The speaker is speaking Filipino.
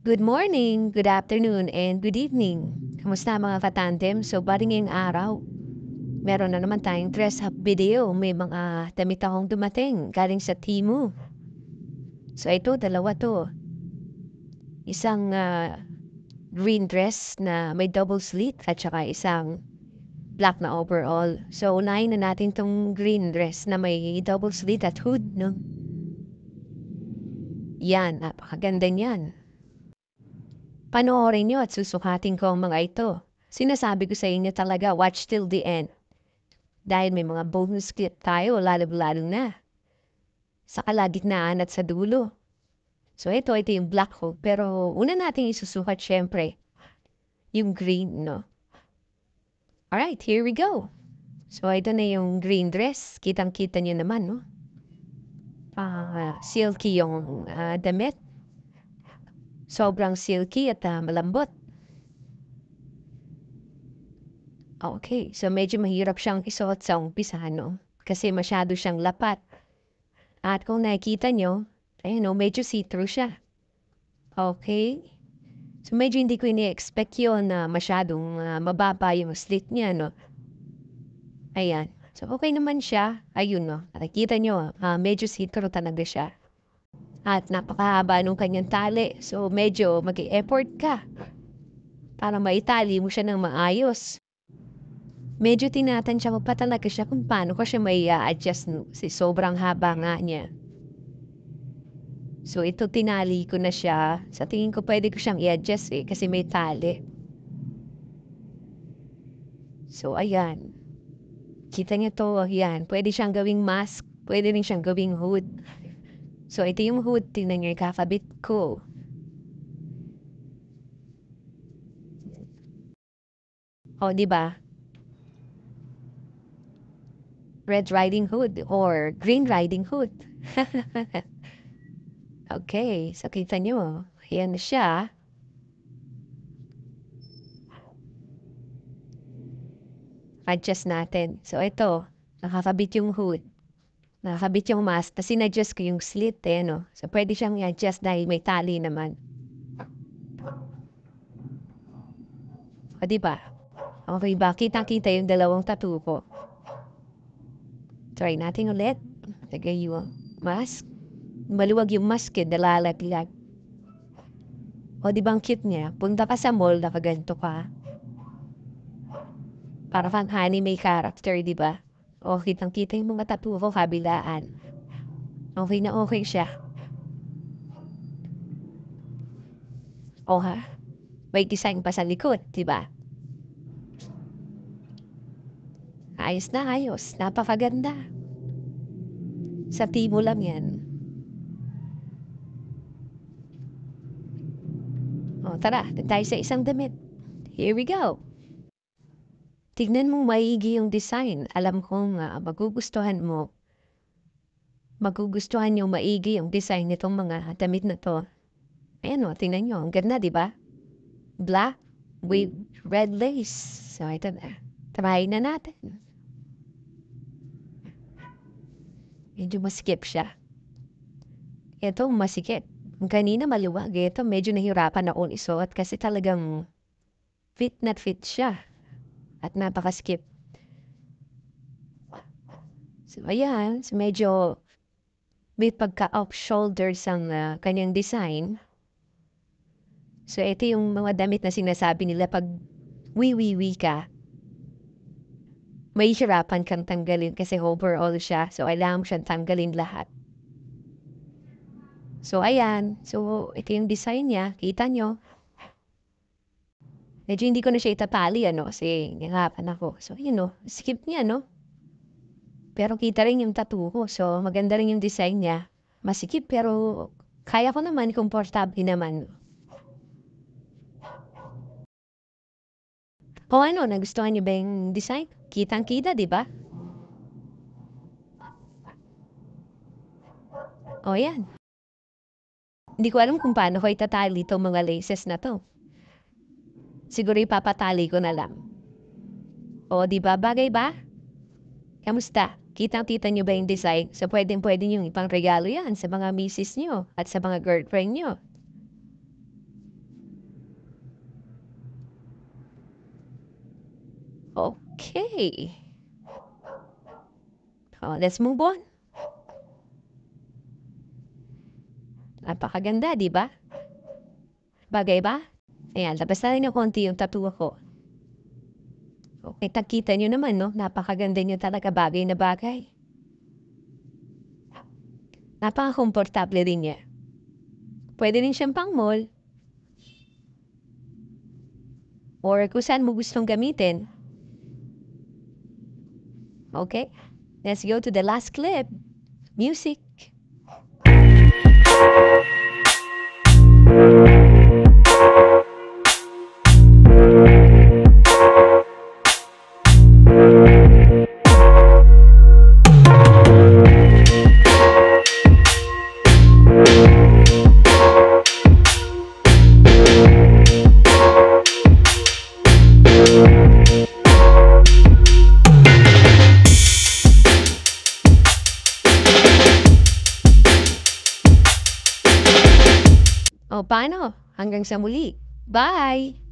Good morning, good afternoon, and good evening. Kamusta mga katandem? So, bali ngayong araw, meron na naman tayong dress up video. May mga damit akong dumating galing sa Temu. So, ito, dalawa to. Isang green dress na may double slit at saka isang black na overall. So, unahin na natin tong green dress na may double slit at hood, no? Yan, napakaganda niyan. Panoorin nyo at susukatin ko ang mga ito. Sinasabi ko sa inyo talaga, watch till the end. Dahil may mga bonus clip tayo, lalo-lalo na. Sa kalagitnaan at sa dulo. So ito yung black hole. Pero una natin isusukat syempre, yung green, no? Alright, here we go. So ito na yung green dress. Kitang-kita nyo naman, no? Silky yung damit. Sobrang silky at malambot. Okay, so medyo mahirap siyang isuot sa umpisa, no? Kasi masyado siyang lapat. At kung nakikita nyo, ayun, no, medyo see-through siya. Okay? So medyo hindi ko ini-expect yun na masyadong mababa yung slit niya, no? Ayan. So okay naman siya. Ayun, no? Nakikita nyo, medyo see-through talaga siya. At napakahaba nung kanyang tali. So medyo mag-e-effort ka para maitali mo siya ng maayos. Medyo tinatansya ko pa talaga siya kung paano ko siya may adjust kasi sobrang haba nga niya. So ito tinali ko na siya. Sa tingin ko pwede ko siyang i-adjust kasi may tali. So ayan. Kita niyo to, ayan. Pwede siyang gawing mask. Pwede rin siyang gawing hood. So ito yung hood. Tingnan niyo yung kakabit ko. O, di ba? Red Riding Hood or Green Riding Hood. Okay, so kita nyo. Ayan na siya. Adjust natin. So ito, nakakabit yung hood. Nakakabit yung mask. Tapos in-adjust ko yung slit no? So pwede siyang i-adjust dahil may tali naman. O diba? Okay ba? Kitang-kita yung dalawang tattoo ko. Try natin ulit. Lagay yung mask. Maluwag yung mask nalalaglag. O di bang cute niya? Punta ka sa mall, nakaganto ka. Para kang anime character, di ba? O kitang-kita yung mga tattoo ko kabilaan. Okay na okay siya. O ha? May design pa sa likod, di ba? Ayos na ayos. Napakaganda. Sa Temu lang yan. O tara, tayo sa isang damit. Here we go. Tignan mo maigi yung design. Alam kong magugustuhan mo. Magugustuhan yung maigi yung design nitong mga damit na to. Ayan o, tingnan nyo. Ang ganda, di ba? Black with red lace. So, ito na. Try na natin. Medyo masikip siya. Ito, masikip. Kanina maluwag. Ito, medyo nahirapan akong isuot kasi talagang fit na fit siya. At napakaskip. So, ayan. So, medyo may pagka-off shoulders ang kanyang design. So, ito yung mga damit na sinasabi nila pag wiwiwi ka. May hirapan kang tanggalin kasi overall siya. So, kailangan mo siyang tanggalin lahat. So, ayan. So, ito yung design niya. Kita nyo. Medyo hindi ko na siya itatali, kasi nanghapan ako. So, yun, skip niya, Pero kita rin yung tattoo ko. So, maganda rin yung design niya. Masikip, pero kaya ko naman, komportable naman. O nagustuhan niyo ba yung design? Kitang-kita, di ba? O, yan. Hindi ko alam kung paano ko itatali itong mga laces na to. Siguro ipapatali ko na lang. O, di ba? Bagay ba? Kamusta? Kitang-kita niyo ba yung design? So, pwedeng-pwede nyo ipang regalo yan sa mga misis niyo at sa mga girlfriend niyo. Okay. Oh, let's move on. Napakaganda, di ba? Bagay ba? Ayan, labas na rin ng konti yung tattoo ko. Okay, nakita nyo naman, no? Napakaganda nyo talaga, bagay na bagay. Napaka-komportable rin niya. Pwede rin siyang pang mall. Or kung saan mo gustong gamitin. Okay? Let's go to the last clip. Music. O paano? Hanggang sa muli. Bye!